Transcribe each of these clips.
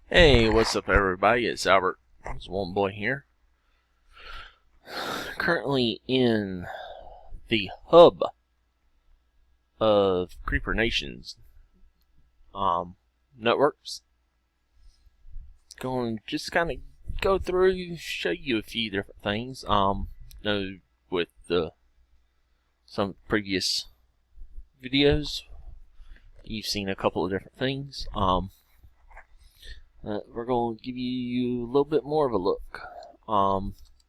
Hey, what's up everybody? It's Albert, it's One Boy here. Currently in the hub of Creeper Nations networks. Going to just kind of go through, show you a few different things. Know with some previous videos, you've seen a couple of different things. We're going to give you a little bit more of a look.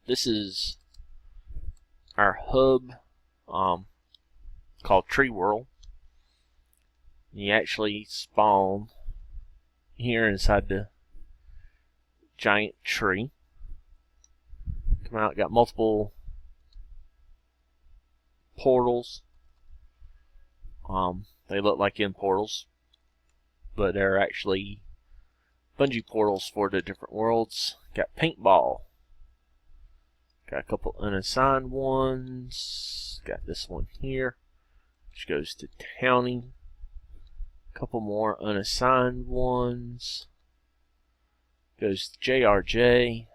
This is our hub called Tree World. You actually spawn here inside the giant tree. Come out, got multiple portals. They look like end portals, but they're actually bungee portals for the different worlds. Got paintball. Got a couple unassigned ones. Got this one here, which goes to Townie. Couple more unassigned ones. Goes to JRJ.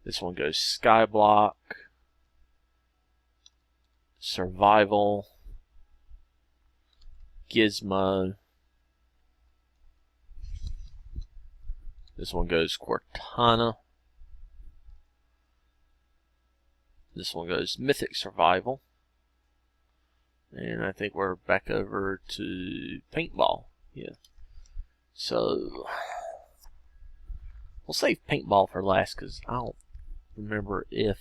This one goes Skyblock. Survival. Gizmo. This one goes Cortana. This one goes Mythic Survival. And I think we're back over to paintball. Yeah. So we'll save paintball for last because I don't remember if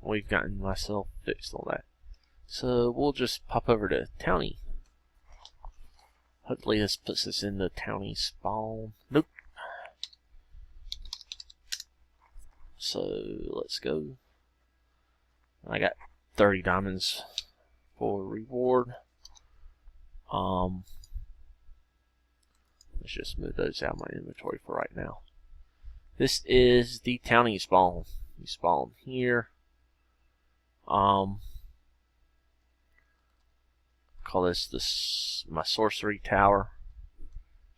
we've gotten myself fixed on that. So we'll just pop over to Townie. Hopefully this puts us in the Townie spawn. Nope. So let's go. I got 30 diamonds for reward. Let's just move those out of my inventory for right now. This is the Townie spawn. You spawn here. Call this my sorcery tower.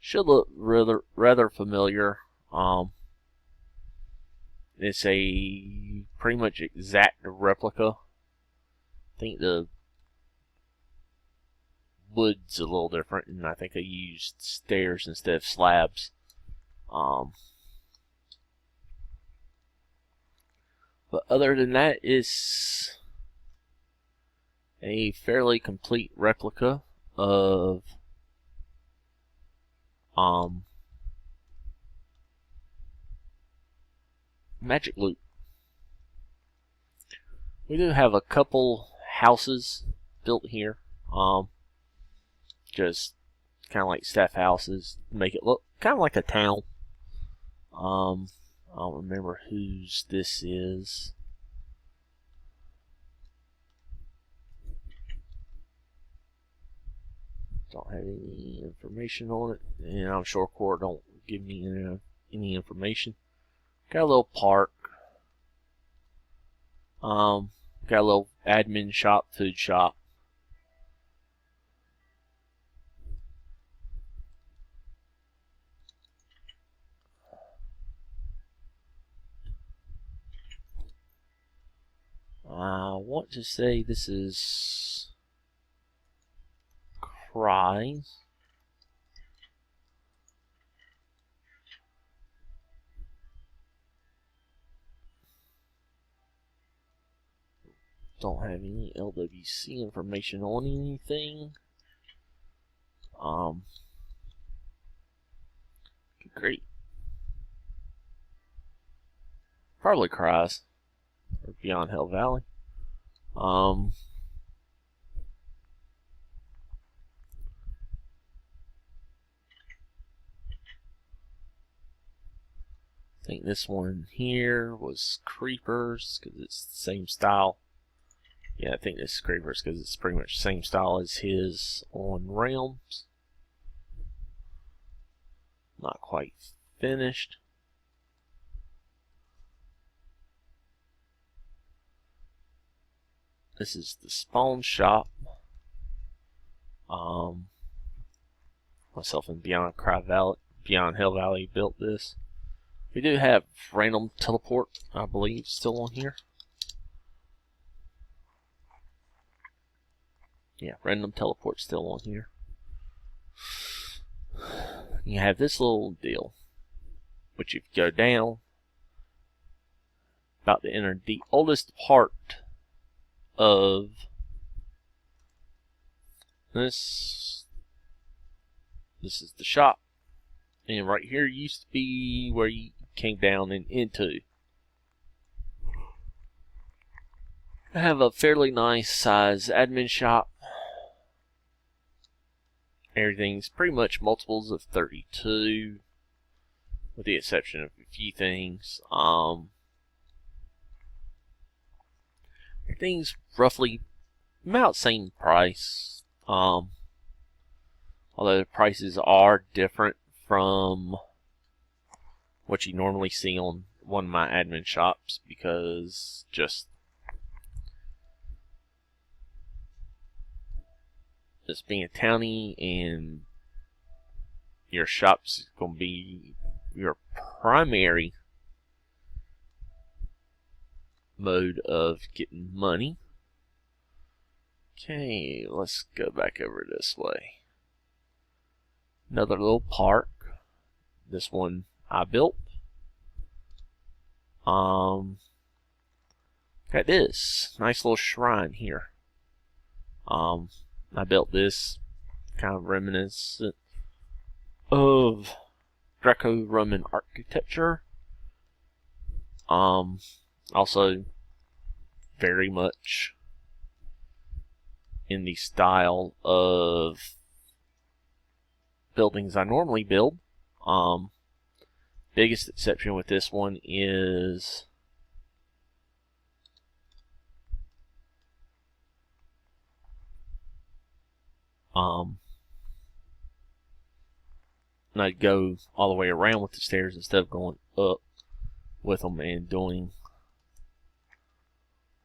Should look rather familiar. It's a pretty much exact replica. I think the wood's a little different, and I think I used stairs instead of slabs. But other than that, it's a fairly complete replica of Magic Loot. We do have a couple houses built here, just kind of like staff houses, make it look kind of like a town. I don't remember whose this is. Don't have any information on it, and I'm sure Core don't give me any information. Got a little park. Got a little admin shop, food shop. I want to say this is Cry. Don't have any LWC information on anything. Great. Probably Cries or Beyond Hell Valley. I think this one here was Creepers because it's the same style. Yeah, I think this is Creepers because it's pretty much the same style as his on Realms. Not quite finished. This is the spawn shop. Myself and Beyond Hell Valley built this. We do have random teleport, I believe, still on here. Yeah, random teleport still on here. You have this little deal, which if you go down, about to enter the oldest part of this. This is the shop, and right here used to be where you came down and into. I have a fairly nice size admin shop. Everything's pretty much multiples of 32, with the exception of a few things. Everything's roughly about same price. Although the prices are different from what you normally see on one of my admin shops, because just being a townie and your shop's going to be your primary mode of getting money. Okay, let's go back over this way. Another little park. This one I built. Got this nice little shrine here. I built this kind of reminiscent of Greco-Roman architecture. Also very much in the style of buildings I normally build. Biggest exception with this one is I'd go all the way around with the stairs instead of going up with them and doing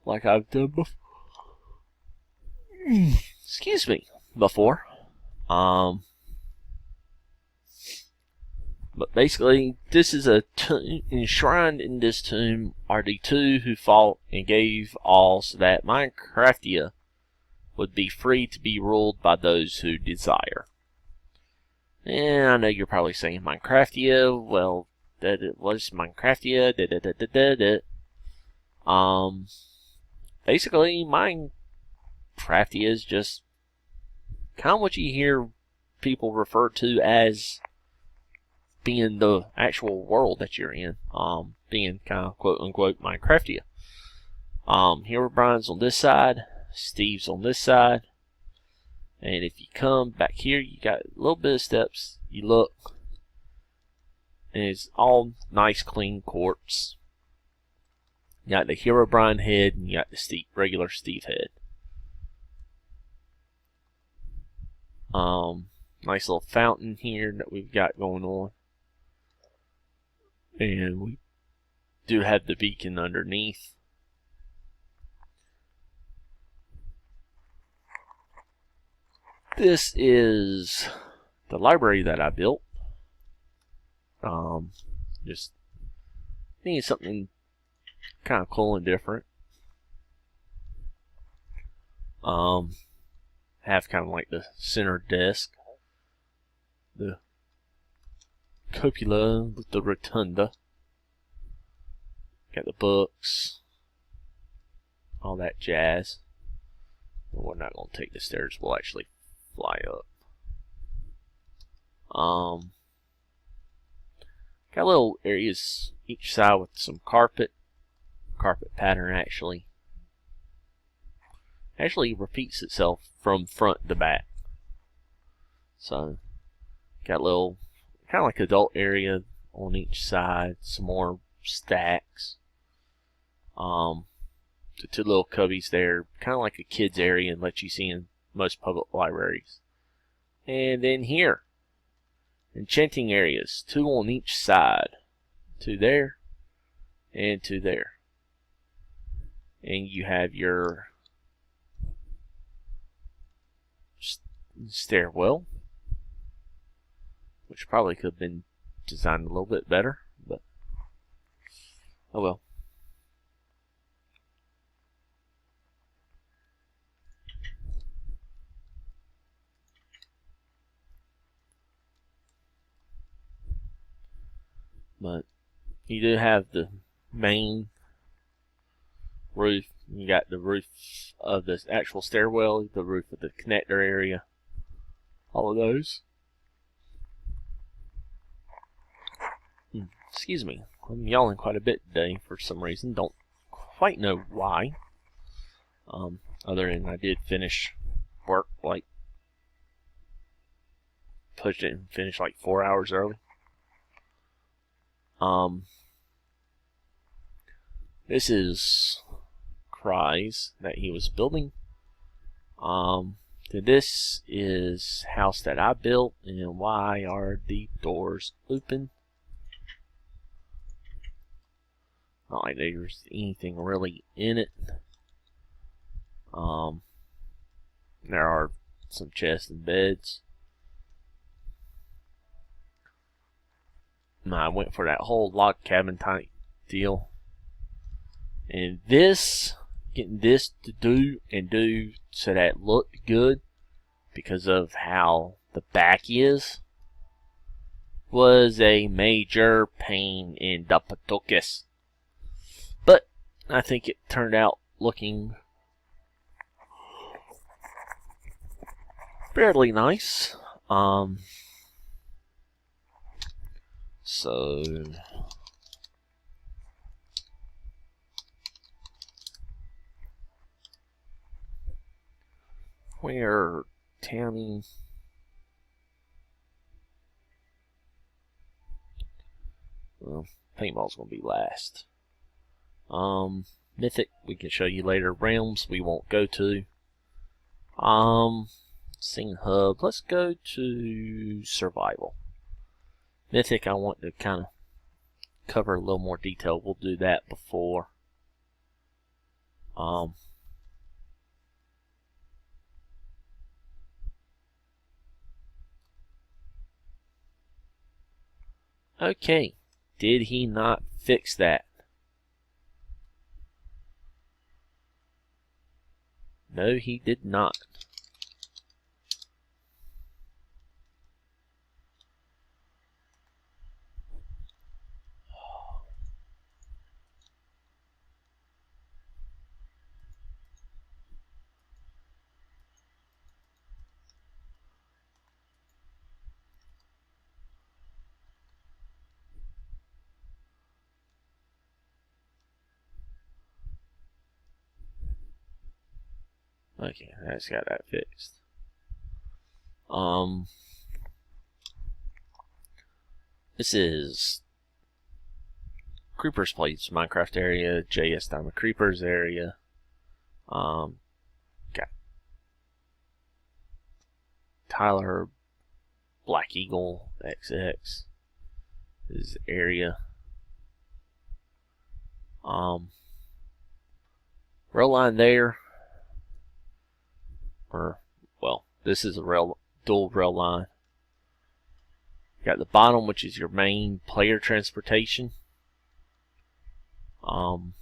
like I've done before. Excuse me, before. But basically, this is a enshrined in this tomb are the two who fought and gave all so that Minecraftia would be free to be ruled by those who desire. And I know you're probably saying Minecraftia, well, that it was Minecraftia, basically, Minecraftia is just kind of what you hear people refer to as being the actual world that you're in, being kind of quote-unquote Minecraftia. Herobrine's on this side, Steve's on this side, and if you come back here, you got a little bit of steps, you look, and it's all nice clean quartz. You got the Herobrine head, and you got the regular Steve head. Nice little fountain here that we've got going on. And we do have the beacon underneath. This is the library that I built. Just needed something kind of cool and different. Have kind of like the center desk, the cupola with the rotunda. Got the books, all that jazz. We're not going to take the stairs, we'll actually fly up. Got little areas each side with some carpet pattern actually repeats itself from front to back. So got a little kind of like adult area on each side, some more stacks. The two little cubbies there, kind of like a kid's area and let you see in most public libraries. And then here, enchanting areas, two on each side, two there and two there. And you have your stairwell, which probably could have been designed a little bit better, but oh well. But you do have the main roof. You got the roof of the actual stairwell, the roof of the connector area, all of those. Excuse me, I'm yawning quite a bit today for some reason. Don't quite know why. Other than I did finish work, like pushed it and finished like 4 hours early. This is Cries that he was building. This is house that I built, and why are the doors open? Not like there's anything really in it. There are some chests and beds. I went for that whole log cabin type deal. And this, getting this to do so that it looked good because of how the back is, was a major pain in the patokas. But I think it turned out looking fairly nice. So where Tammy, well, paintball's gonna be last. Mythic we can show you later. Realms we won't go to. Scene hub. Let's go to survival. Mythic I want to kind of cover a little more detail. We'll do that before. Okay. Did he not fix that? No, he did not. Okay, that's got that fixed. This is Creepers Place Minecraft area, JS Diamond Creepers area. Got Tyler Black Eagle XX his area. Rail line there. Or, well, this is a dual rail line. You got the bottom, which is your main player transportation. Then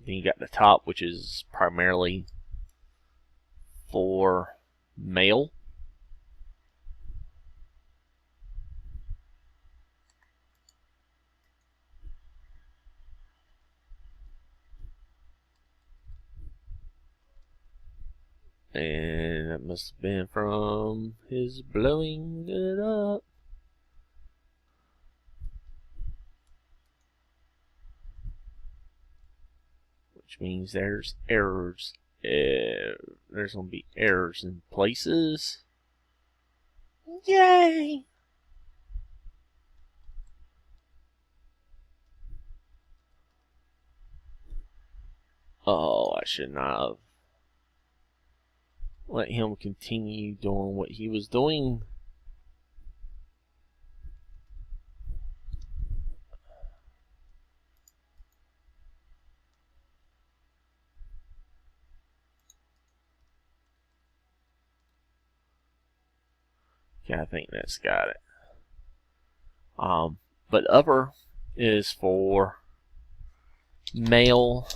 you got the top, which is primarily for mail. And that must have been from his blowing it up. Which means there's errors. There's going to be errors in places. Yay! Oh, I should not have let him continue doing what he was doing. Yeah, I think that's got it. But upper is for mail,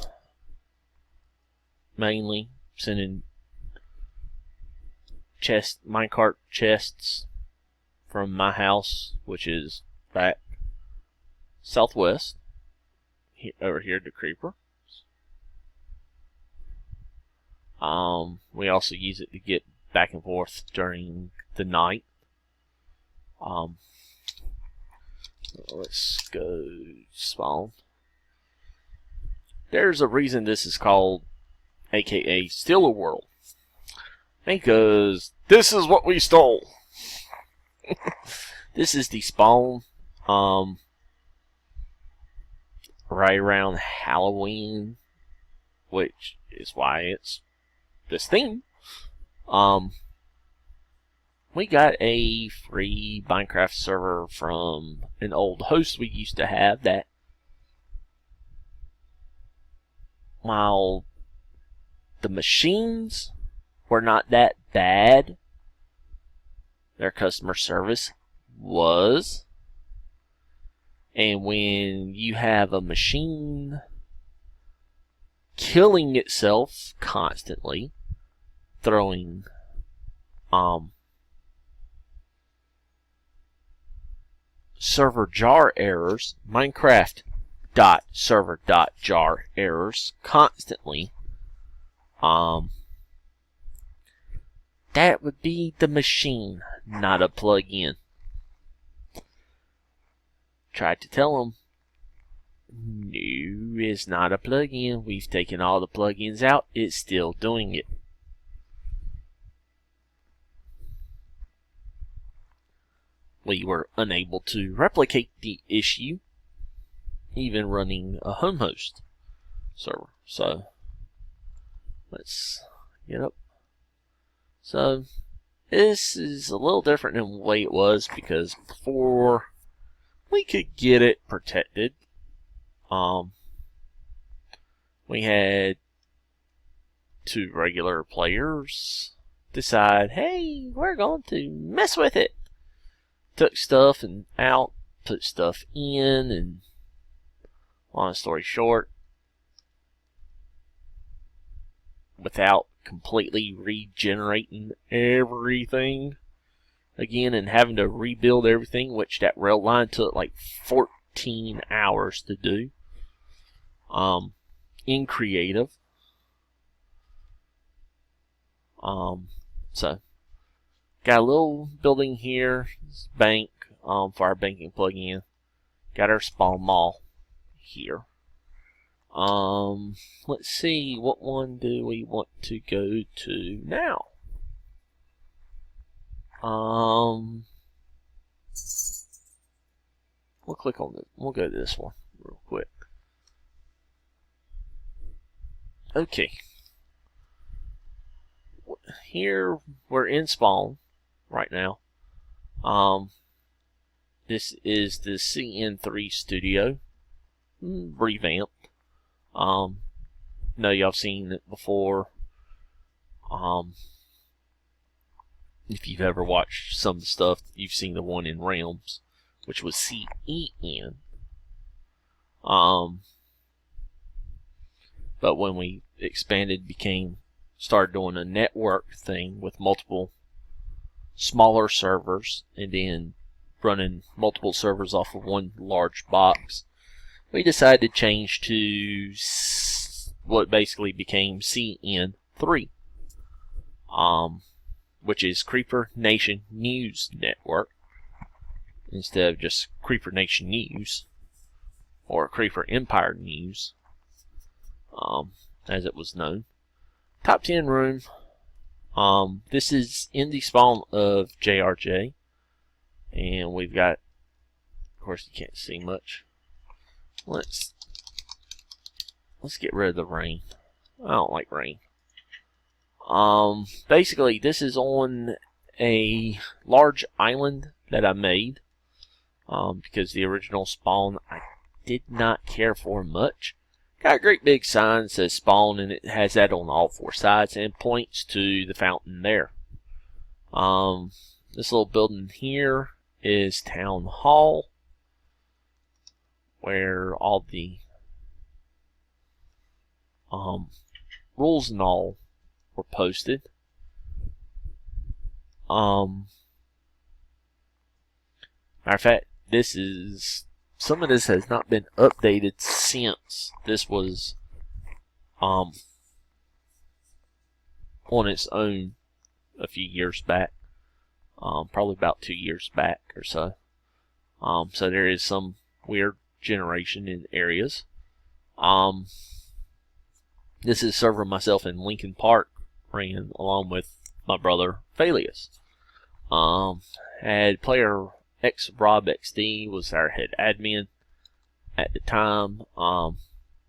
mainly sending minecart chests from my house, which is back southwest, over here to Creeper. We also use it to get back and forth during the night. Let's go spawn. There's a reason this is called AKA Steal a World. Because this is what we stole. This is the spawn. Right around Halloween, which is why it's this theme. We got a free Minecraft server from an old host we used to have that, while the machines were not that bad, their customer service was. And when you have a machine killing itself constantly, throwing server jar errors, Minecraft.server.jar errors constantly, that would be the machine, not a plug-in. Tried to tell them, no, it's not a plug-in. We've taken all the plugins out. It's still doing it. We were unable to replicate the issue, even running a home host server. So, let's get up. So, this is a little different than the way it was, because before we could get it protected, we had two regular players decide, hey, we're going to mess with it. Took stuff and out, put stuff in, and long story short, without completely regenerating everything again and having to rebuild everything, which that rail line took like 14 hours to do, in creative. So got a little building here, bank, for our banking plug-in. Got our spawn mall here. Let's see, what one do we want to go to now? We'll click on this. We'll go to this one real quick. Okay. Here we're in spawn right now. This is the CN3 studio, revamped. No, y'all seen it before. If you've ever watched some of the stuff, you've seen the one in Realms, which was CEN. But when we expanded, started doing a network thing with multiple smaller servers, and then running multiple servers off of one large box, we decided to change to what basically became CN3, which is Creeper Nation News Network, instead of just Creeper Nation News, or Creeper Empire News, as it was known. Top 10 room. This is in the spawn of JRJ, and we've got, of course you can't see much. Let's get rid of the rain. I don't like rain. Basically this is on a large island that I made, because the original spawn I did not care for much. Got a great big sign that says spawn, and it has that on all four sides and points to the fountain there. This little building here is Town Hall, where all the rules and all were posted. Matter of fact, some of this has not been updated since this was on its own a few years back, probably about 2 years back or so. So there is some weird generation in areas. This is server myself in Lincoln Park ran along with my brother Phalius. Had player X Rob XD was our head admin at the time.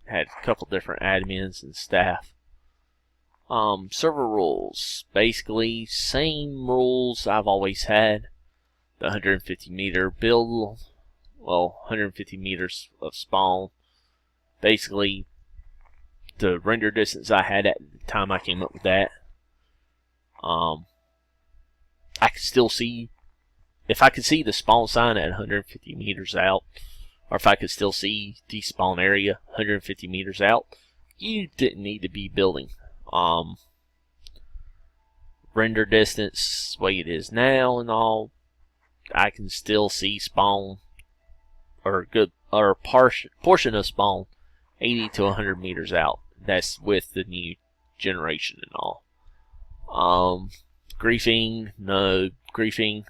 Had a couple different admins and staff. Server rules, basically same rules I've always had. The 150 meter build, well, 150 meters of spawn. Basically, the render distance I had at the time I came up with that. I could still see, if I could see the spawn sign at 150 meters out, or if I could still see the spawn area 150 meters out, you didn't need to be building. Render distance, the way it is now and all, I can still see spawn, or a portion of spawn 80 to 100 meters out. That's with the new generation and all. Griefing, no griefing.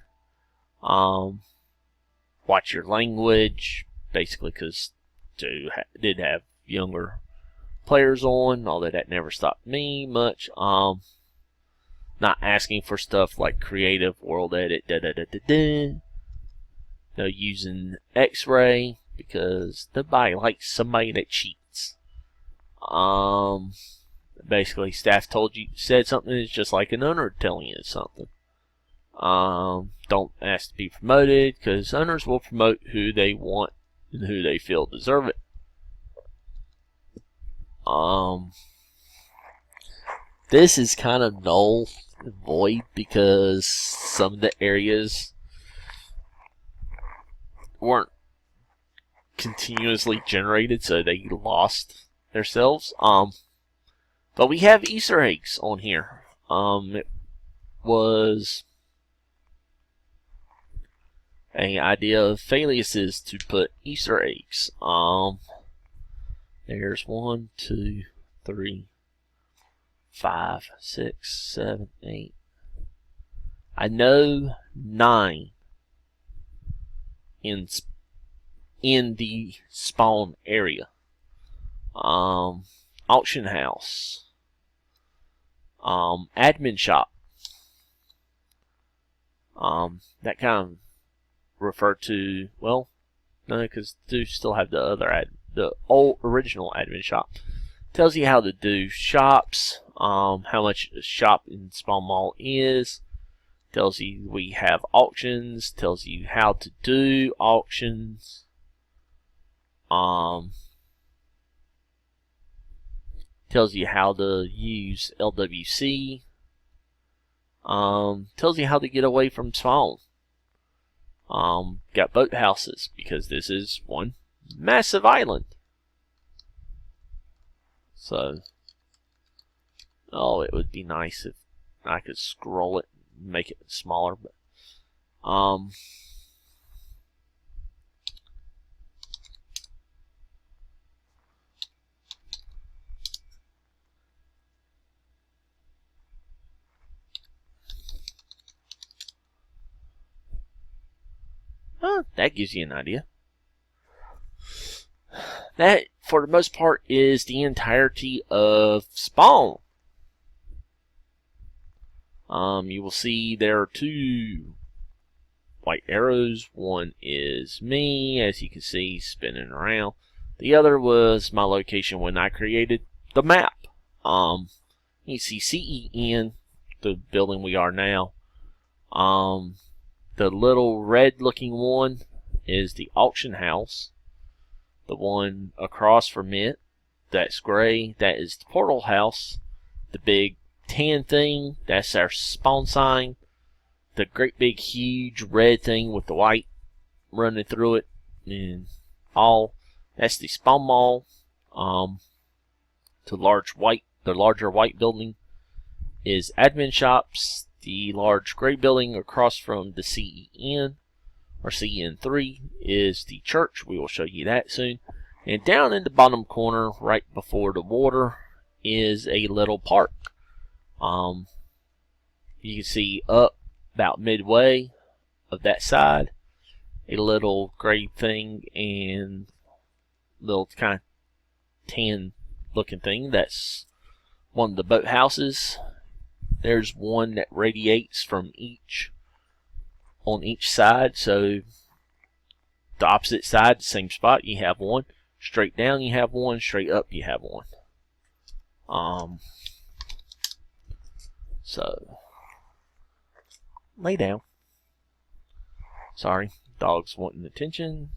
Watch your language, basically, because did have younger players on, although that never stopped me much. Not asking for stuff like creative, world edit, No using X-ray, because nobody likes somebody that cheats. Basically, staff said something, it's just like an owner telling you something. Don't ask to be promoted, because owners will promote who they want and who they feel deserve it. This is kind of null and void because some of the areas weren't continuously generated, so they lost themselves. But we have Easter eggs on here. It was an idea of Phalius's to put Easter eggs. There's 1, 2, 3, 5, 6, 7, 8. I know 9 in the spawn area. Auction house. Admin shop. That kind of refer to, well, no, because do still have the old original admin shop. Tells you how to do shops, how much a shop in Spawn Mall is. Tells you we have auctions. Tells you how to do auctions. Tells you how to use LWC. Tells you how to get away from Spawn. Got boat houses, because this is one massive island. So, it would be nice if I could scroll it and make it smaller, but that gives you an idea. That, for the most part, is the entirety of Spawn. You will see there are 2 white arrows. One is me, as you can see, spinning around. The other was my location when I created the map. You see CEN, the building we are now. The little red looking one is the auction house. The one across from it, that's gray, that is the portal house. The big tan thing, that's our spawn sign. the great big huge red thing with the white running through it and all. That's the spawn mall. The larger white building is admin shops. The large gray building across from the CEN or CEN3 is the church. We will show you that soon. And down in the bottom corner, right before the water, is a little park. You can see up about midway of that side, a little gray thing and little kind of tan looking thing. That's one of the boathouses. There's one that radiates from on each side. So the opposite side, the same spot, you have one. Straight down you have one. Straight up you have one. So lay down. Sorry, dog's wanting attention.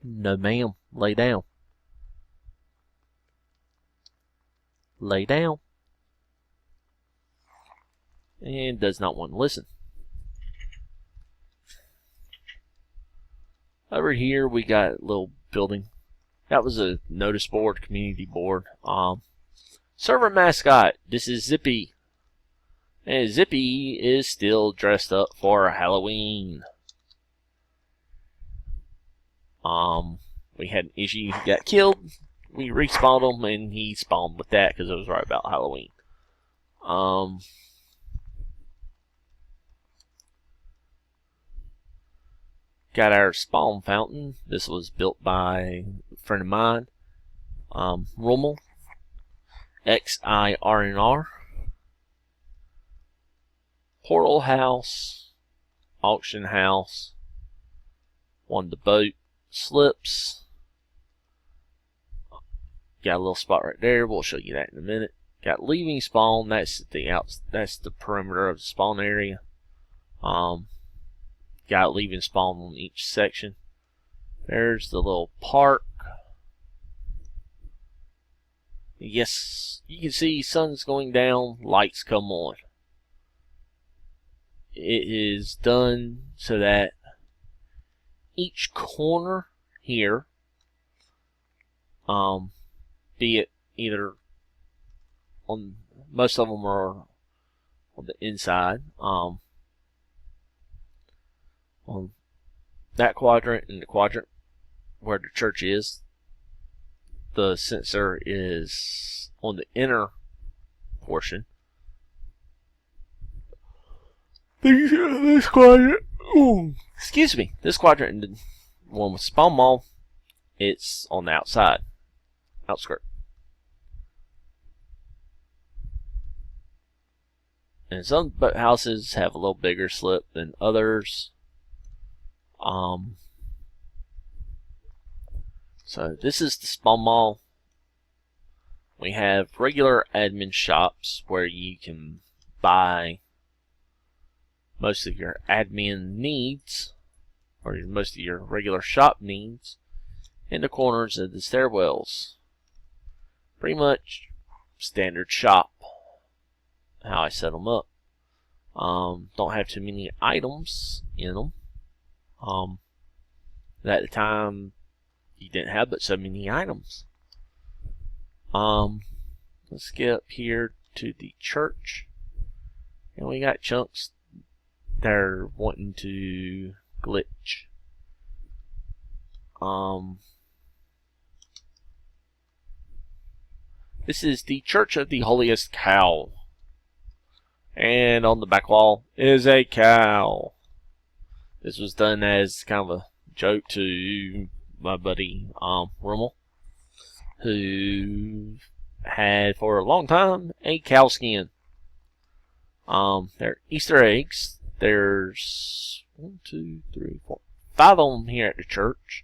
No ma'am, lay down. Lay down. And does not want to listen. Over here we got a little building. That was a notice board, community board. Server mascot, this is Zippy. And Zippy is still dressed up for Halloween. We had an issue, he got killed. We respawned him and he spawned with that because it was right about Halloween. Got our spawn fountain. This was built by a friend of mine, Rommel, XIRNR. Portal house, auction house, one of the boat slips. Got a little spot right there. We'll show you that in a minute. Got leaving spawn. That's the perimeter of the spawn area. Got leaving spawn on each section. There's the little park. Yes, you can see sun's going down, lights come on. It is done so that each corner here, be it either on, most of them are on the inside, on that quadrant and the quadrant where the church is, the sensor is on the inner portion. This quadrant, excuse me, this quadrant and the one with spawn mall, it's on the outside, outskirt. And some boat houses have a little bigger slip than others. So this is the spawn mall. We have regular admin shops where you can buy most of your admin needs, or most of your regular shop needs, in the corners of the stairwells. Pretty much standard shop, how I set them up. Don't have too many items in them. At the time, you didn't have but so many items. Let's get up here to the church, and we got chunks that are wanting to glitch. This is the Church of the Holiest Cow, and on the back wall is a cow. This was done as kind of a joke to my buddy Rommel, who had for a long time a cow skin. They're Easter eggs. There's 1, 2, 3, 4, 5 of them here at the church.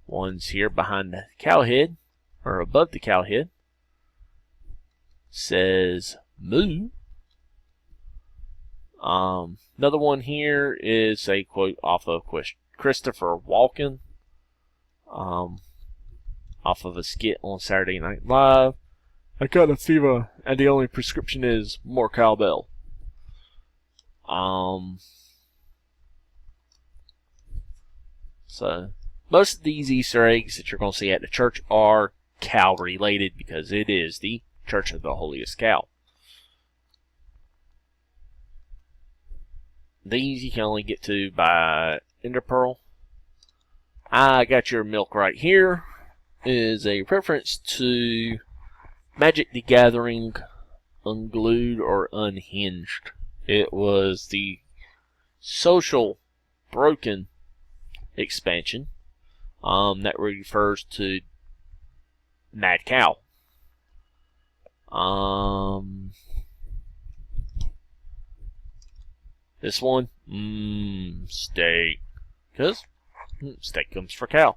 One's here behind the cow head, or above the cow head. Says moo. Another one here is a quote off of Christopher Walken, off of a skit on Saturday Night Live. I got a fever, and the only prescription is more cowbell. So most of these Easter eggs that you're going to see at the church are cow related because it is the Church of the Holiest Cow. These you can only get to by Ender Pearl. I got your milk right here. Is a reference to Magic the Gathering Unglued or Unhinged. It was the social broken expansion that refers to Mad Cow. This one, steak, because steak comes for cow.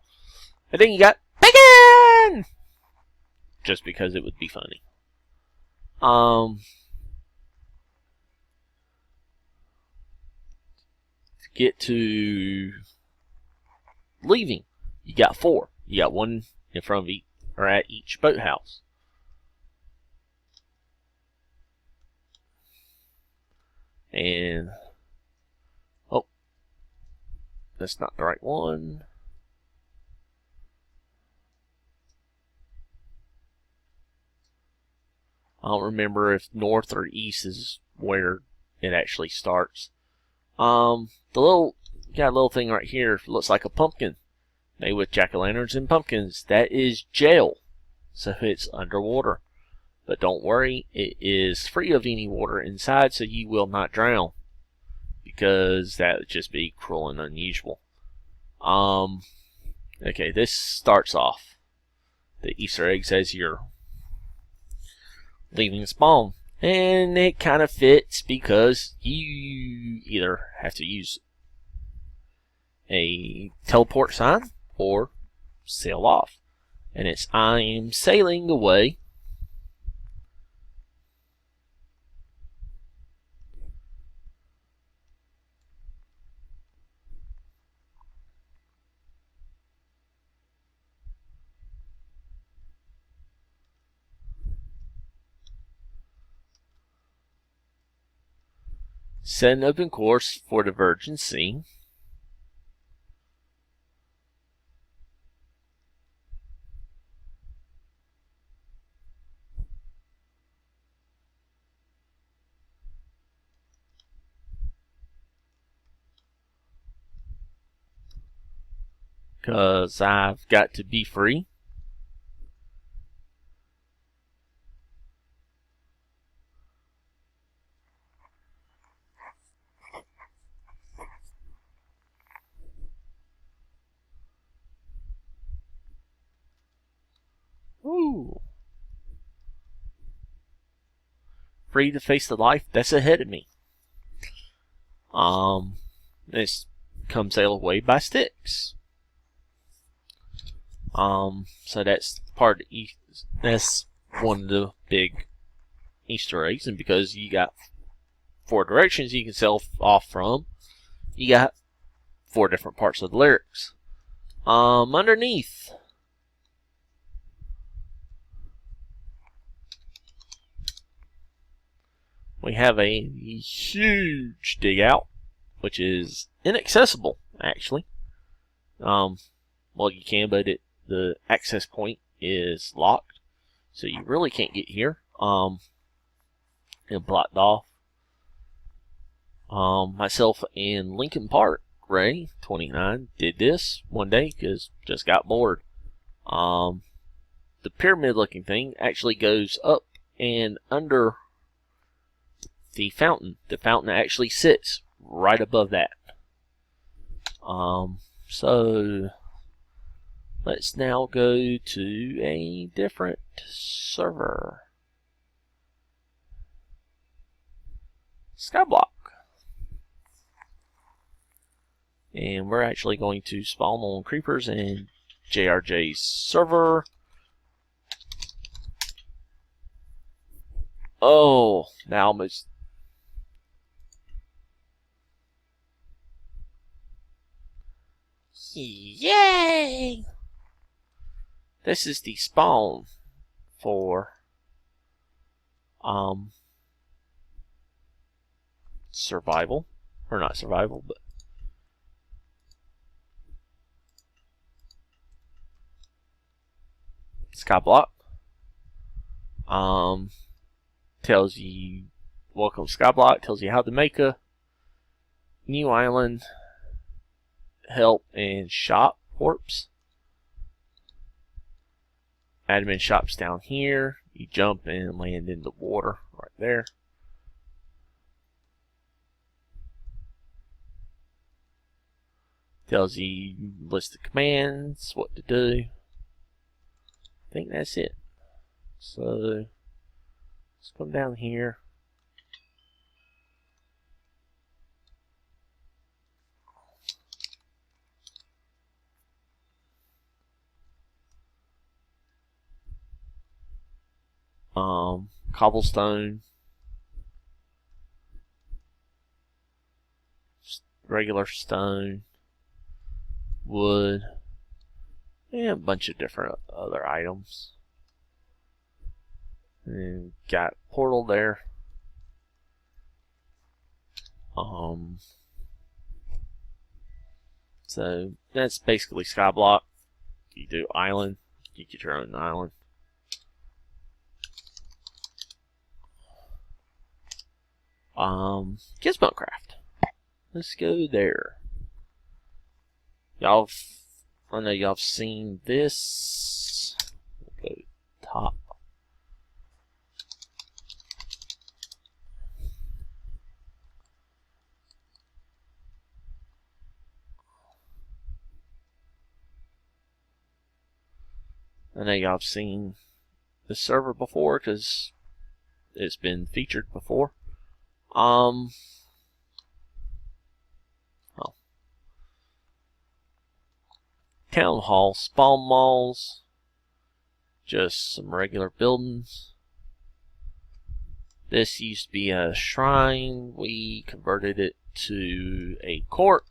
And then you got bacon, just because it would be funny. To get to leaving, you got 4. You got 1 in front of each, or at each boathouse. And oh, that's not the right one. I don't remember if north or east is where it actually starts. The little got a little thing right here. Looks like a pumpkin made with jack-o'-lanterns and pumpkins. That is jail, so it's underwater. But don't worry, it is free of any water inside, so you will not drown, because that would just be cruel and unusual. Okay, this starts off the Easter eggs as you're leaving spawn, and it kind of fits because you either have to use a teleport sign or sail off, and it's I'm sailing away. Set an open course for the Virgin Sea. Because I've got to be free. Ooh. Free to face the life that's ahead of me. This come sail away by Styx. So that's part of that's one of the big Easter eggs, and because you got 4 directions you can sail off from, you got 4 different parts of the lyrics. Underneath, we have a huge dig out, which is inaccessible, actually. Well, you can, but the access point is locked, so you really can't get here. And blocked off. Myself and Lincoln Park, Ray, 29, did this one day because just got bored. The pyramid-looking thing actually goes up and under the fountain. The fountain actually sits right above that. So let's now go to a different server. Skyblock. And we're actually going to spawn on creepers and JRJ's server. Oh, now almost. Yay! This is the spawn for Survival, or not survival, but Skyblock. Tells you welcome Skyblock. Tells you how to make a new island, help, and shop corpse. Admin shop's down here. You jump and land in the water right there. Tells you list of commands, what to do. I think that's it. So let's come down here. Cobblestone, regular stone, wood, and a bunch of different other items. And got portal there. So that's basically Skyblock. You do island, you get your own island. Gizmocraft. Let's go there. I know y'all have seen this. We'll go top. I know y'all have seen this server before because it's been featured before. Town hall, spawn malls, just some regular buildings. This used to be a shrine. We converted it to a court.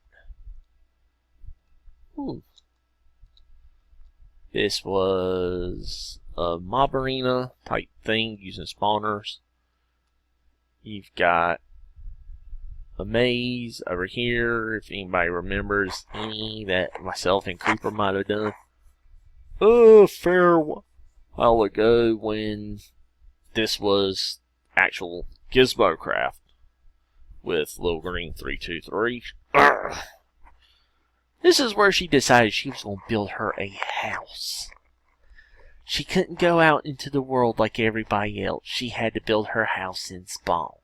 This was a mob arena type thing using spawners. You've got a maze over here, if anybody remembers any that myself and Creeper might have done a fair while ago when this was actual Gizmocraft with Little Green 323. This is where she decided she was going to build her a house. She couldn't go out into the world like everybody else. She had to build her house in Spawn.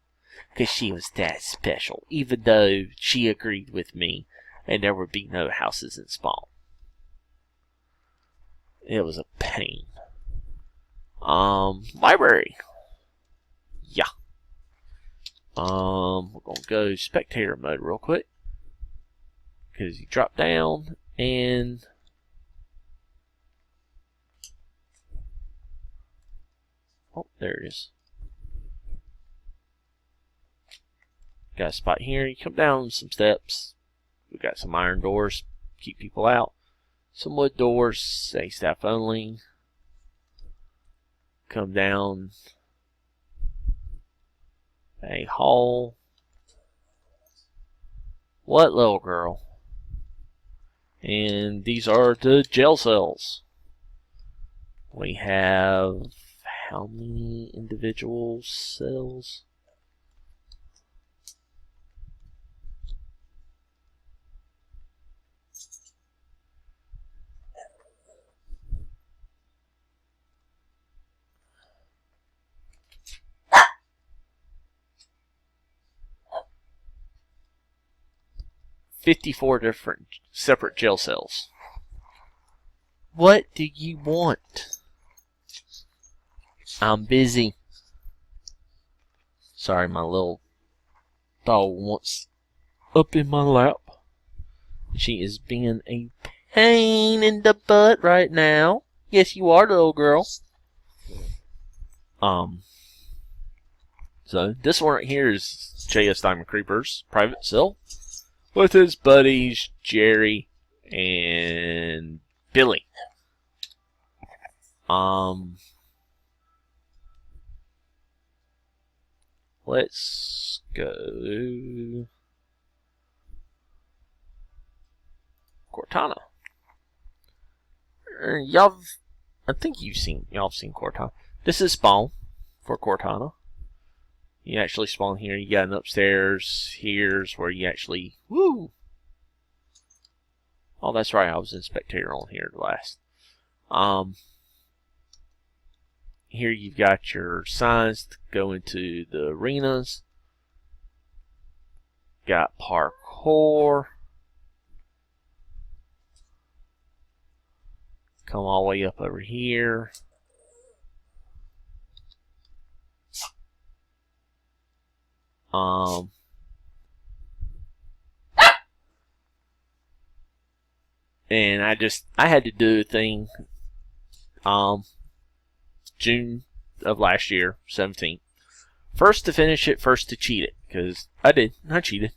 Because she was that special. Even though she agreed with me and there would be no houses in Spawn. It was a pain. Library. Yeah. We're going to go spectator mode real quick. Because you drop down and oh, there it is. Got a spot here. You come down some steps. We got some iron doors, keep people out. Some wood doors, say staff only. Come down a hall. What, little girl? And these are the jail cells. We have how many individual cells? $54 different separate jail cells. What do you want? I'm busy. Sorry, my little dog wants up in my lap. She is being a pain in the butt right now. Yes, you are, little girl. So this one right here is JS Diamond Creeper's private cell with his buddies Jerry and Billy. let's go Cortana. I think y'all have seen Cortana. This is spawn for Cortana. You actually spawn here. You got an upstairs. Here's where you actually woo. Oh, that's right. I was in spectator on here last. Here you've got your signs to go into the arenas. Got parkour. Come all the way up over here. And I had to do a thing June of last year, 17th. First to finish it, first to cheat it, because I cheated.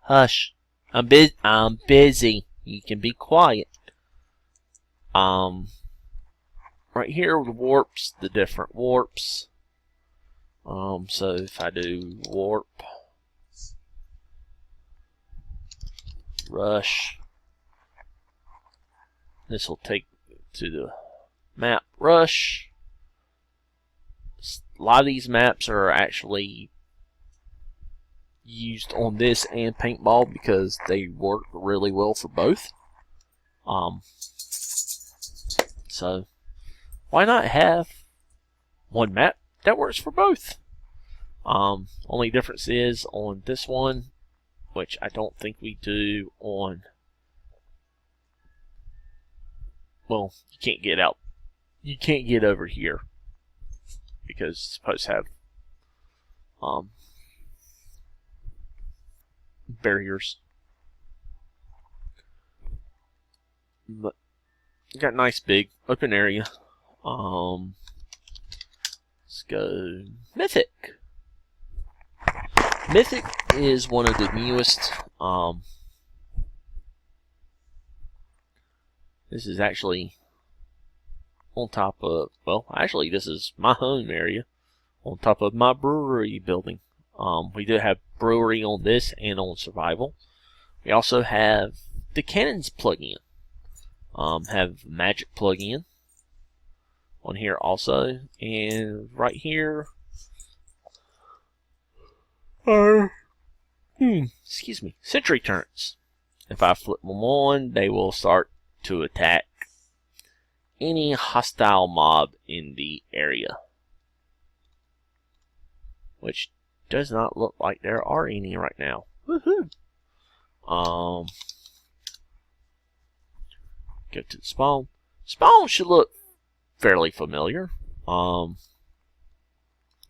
Hush. I'm busy. You can be quiet. Right here are the warps, the different warps. So if I do warp, rush, this will take to the map rush. A lot of these maps are actually used on this and paintball because they work really well for both. So why not have one map that works for both? Only difference is on this one, which I don't think we do on. Well, you can't get out. You can't get over here because it's supposed to have barriers. But you got a nice big open area. Let's go Mythic. Mythic is one of the newest. This is actually on top of, well, actually this is my home area, on top of my brewery building. We do have brewery on this and on survival. We also have the cannons plug-in. Have magic plug-in on here also, and right here are excuse me, sentry turrets. If I flip them on, they will start to attack any hostile mob in the area, which does not look like there are any right now. Woohoo! Go to the spawn. Spawn should look fairly familiar.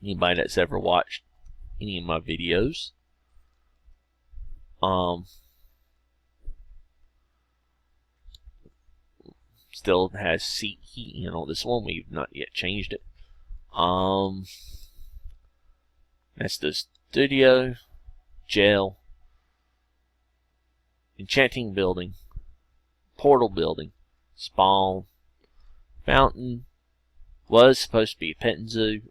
Anybody that's ever watched any of my videos. Still has seat heating on this one. We've not yet changed it. That's the studio, jail, enchanting building, portal building, spawn, fountain, was supposed to be a petting zoo,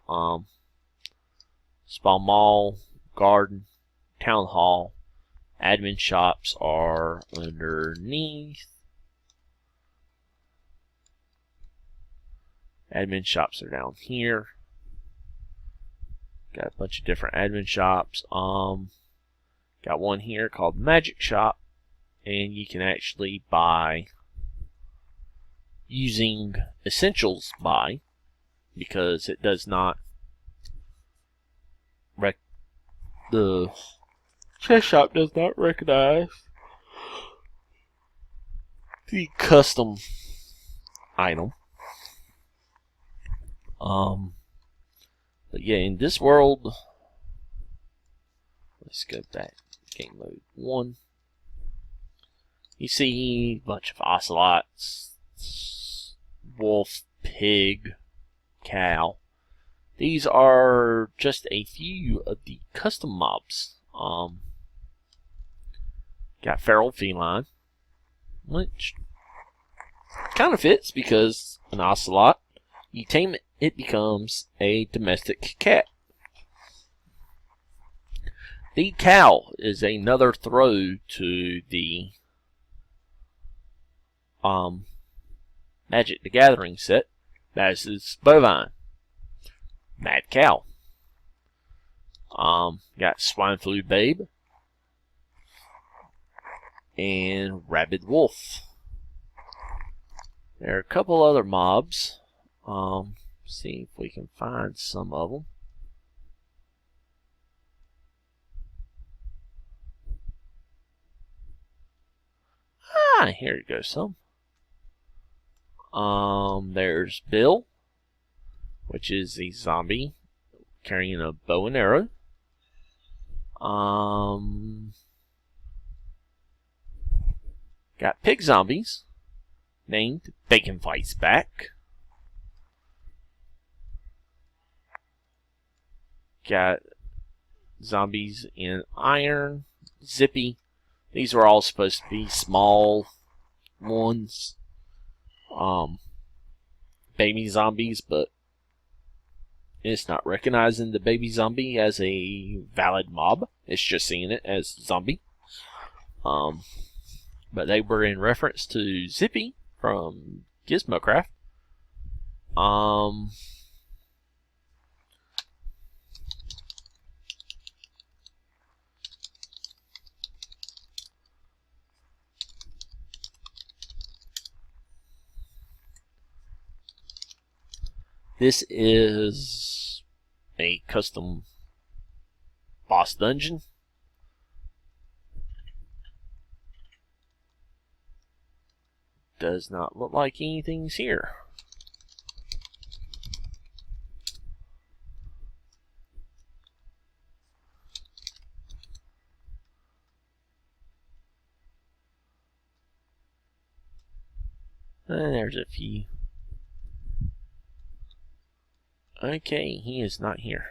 spawn mall, garden, town hall, admin shops are underneath. Admin shops are down here. Got a bunch of different admin shops. Got one here called Magic Shop, and you can actually buy using Essentials Buy, because it does not the chest shop does not recognize the custom item. But yeah, in this world, let's go back game mode 1. You see a bunch of ocelots, wolf, pig, cow. These are just a few of the custom mobs. Got feral feline, which Kind of fits because an ocelot, you tame it, it becomes a domestic cat. The cow is another throw to the Magic the Gathering set. That is bovine. Mad cow. Got swine flu babe. And rabid wolf. There are a couple other mobs. See if we can find some of them. Here you go, some. There's Bill, which is a zombie carrying a bow and arrow. Got pig zombies named Bacon Fights Back. Got zombies in iron, Zippy. These are all supposed to be small ones, baby zombies, but it's not recognizing the baby zombie as a valid mob. It's just seeing it as zombie. But they were in reference to Zippy from Gizmocraft. This is a custom boss dungeon. Does not look like anything's here. And there's a few. Okay, he is not here.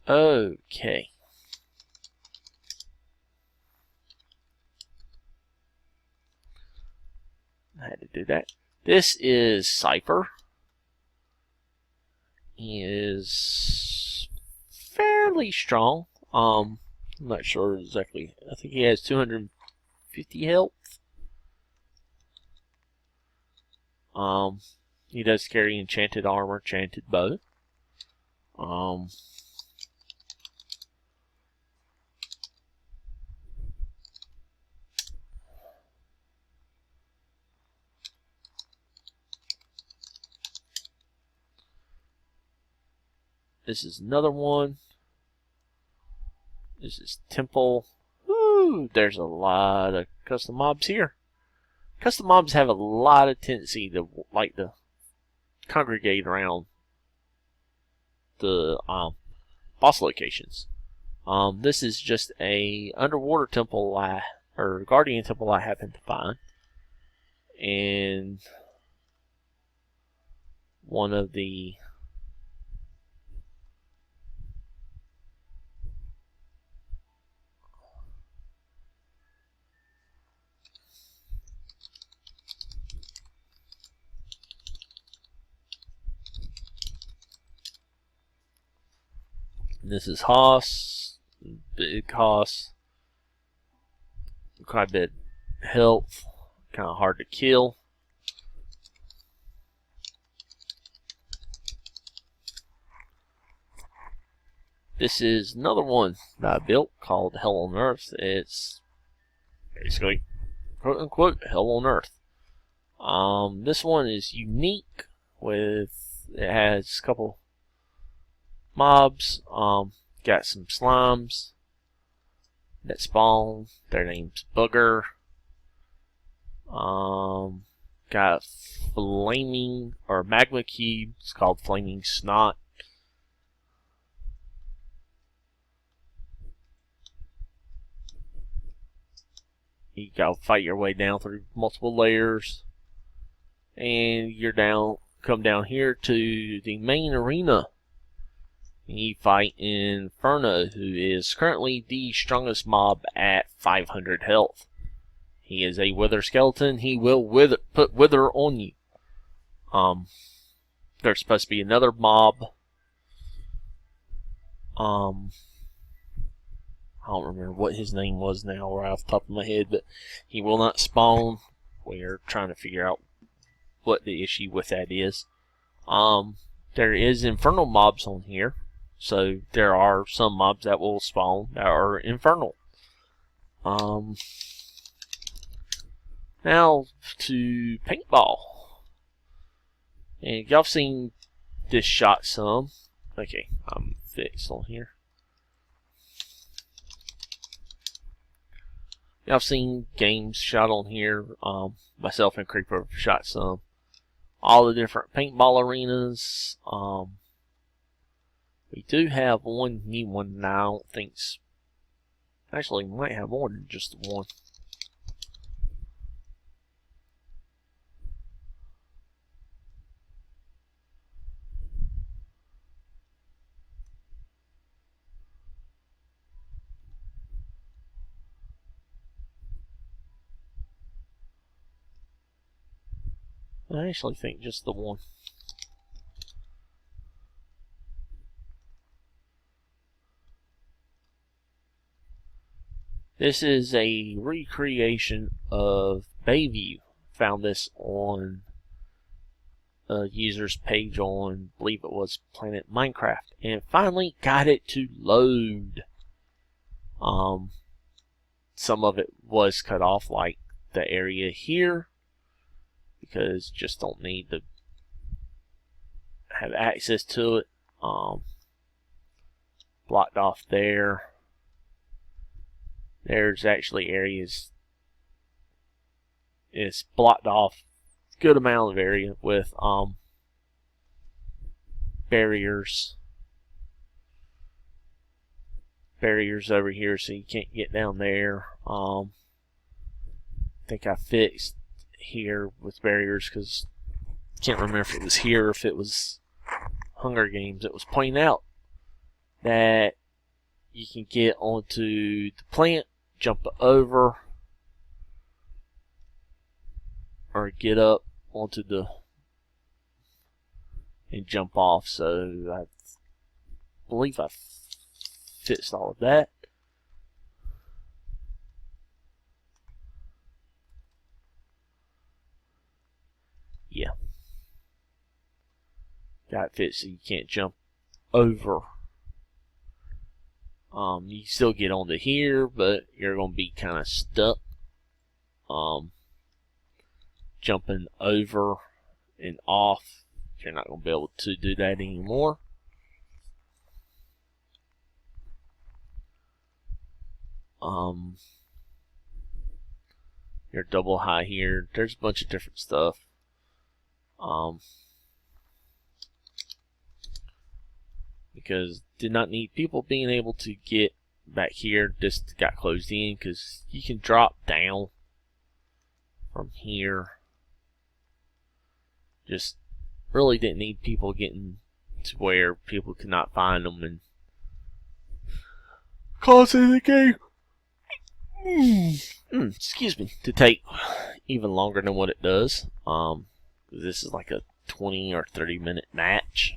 Okay. I had to do that. This is Cypher. He is fairly strong. I'm not sure exactly. I think he has 250 health. He does carry enchanted armor, enchanted bow. This is another one. This is Temple. Ooh, there's a lot of custom mobs here. Custom mobs have a lot of tendency to like to congregate around the boss locations. This is just a underwater temple or guardian temple I happened to find, and one of the this is Hoss, big Hoss, quite a bit of health, kind of hard to kill. This is another one that I built called Hell on Earth. It's basically, quote unquote, Hell on Earth. This one is unique with, it has a couple mobs, got some slimes that spawn. Their name's Booger. Got flaming or magma cube. It's called Flaming Snot. You gotta fight your way down through multiple layers. and come down here to the main arena. And you fight Inferno, who is currently the strongest mob at 500 health. He is a wither skeleton. He will put wither on you. There's supposed to be another mob. I don't remember what his name was now right off the top of my head, but he will not spawn. We're trying to figure out what the issue with that is. There is infernal mobs on here, so there are some mobs that will spawn that are infernal. Now to paintball, and y'all seen this shot some. Okay, I'm fixed on here. Y'all seen games shot on here. Myself and Creeper have shot some. All the different paintball arenas. We do have one new one now. I don't think's actually we might have more than just one. I actually think just the one. This is a recreation of Bayview. Found this on a user's page on, I believe it was Planet Minecraft, and finally got it to load. Some of it was cut off, like the area here, because just don't need to have access to it. Blocked off there. There's actually areas, it's blocked off good amount of area with barriers over here, so you can't get down there. I think I fixed here with barriers because I can't remember if it was here or if it was Hunger Games. It was pointing out that you can get onto the plant, jump over, or get up onto the and jump off. So I believe I fixed all of that. Yeah, got it fixed so you can't jump over. You still get onto here, but you're going to be kind of stuck. Jumping over and off, you're not going to be able to do that anymore. You're double high here. There's a bunch of different stuff. Because did not need people being able to get back here. This got closed in because you can drop down from here. Just really didn't need people getting to where people could not find them and causing the game excuse me, to take even longer than what it does. This is like a 20 or 30 minute match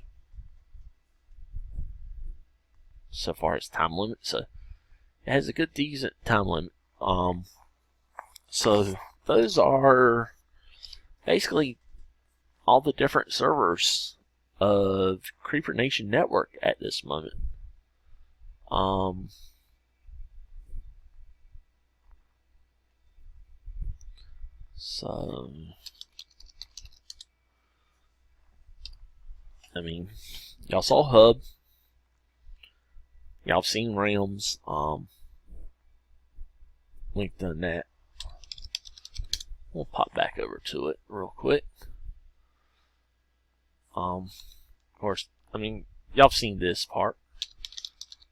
so far as time limit, so it has a good decent time limit. So those are basically all the different servers of Creeper Nation Network at this moment. So I mean, y'all saw Hub. Y'all seen Realms. We've done that. We'll pop back over to it real quick. Of course, I mean, y'all seen this part.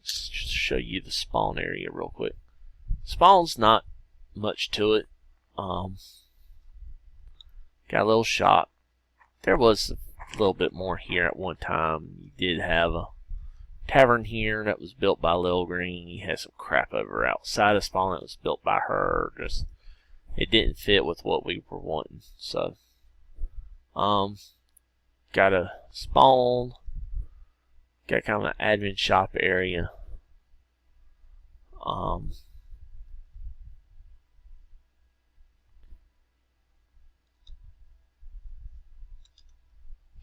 Just show you the spawn area real quick. Spawn's not much to it. Got a little shop. there was a little bit more here at one time. You did have a tavern here that was built by Lil Green. You had some crap over outside of spawn that was built by her. Just it didn't fit with what we were wanting. So, got a spawn. Got kind of an admin shop area.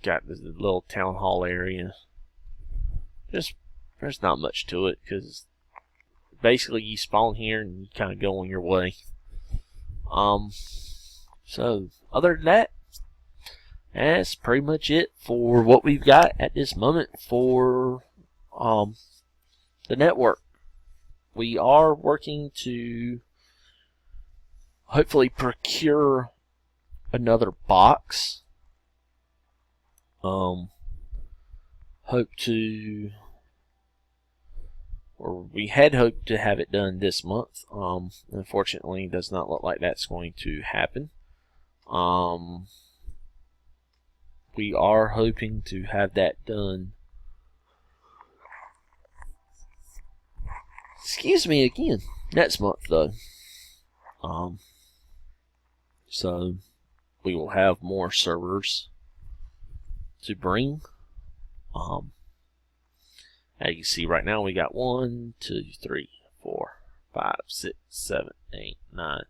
Got this little town hall area. Just there's not much to it because basically you spawn here and you kind of go on your way. So other than that, that's pretty much it for what we've got at this moment for the network. We are working to hopefully procure another box. We had hoped to have it done this month. Unfortunately, it does not look like that's going to happen. We are hoping to have that done. Excuse me again. Next month, though. So we will have more servers to bring. As you can see right now, we got 1, 2, 3, 4, 5, 6, 7, 8, 9.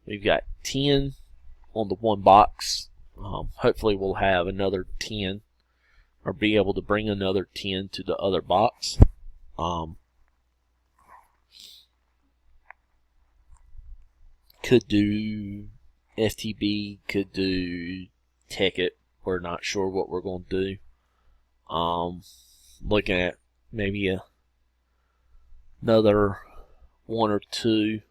We've got 10 on the one box. Hopefully we'll have another 10 or be able to bring another 10 to the other box. Could do FTB, could do Tekkit. We're not sure what we're going to do. Looking at maybe another 1 or 2.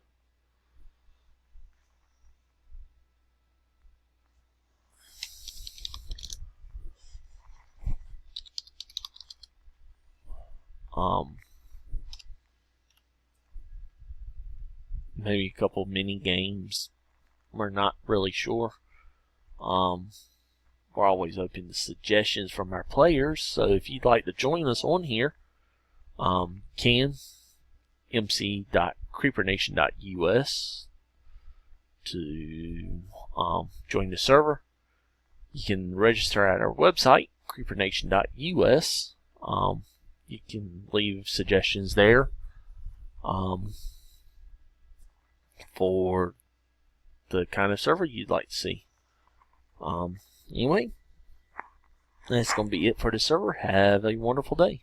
Maybe a couple mini games. We're not really sure. We're always open to suggestions from our players, so if you'd like to join us on here, can mc.creepernation.us to join the server. You can register at our website, creepernation.us. You can leave suggestions there for the kind of server you'd like to see. Anyway, that's going to be it for the server. Have a wonderful day.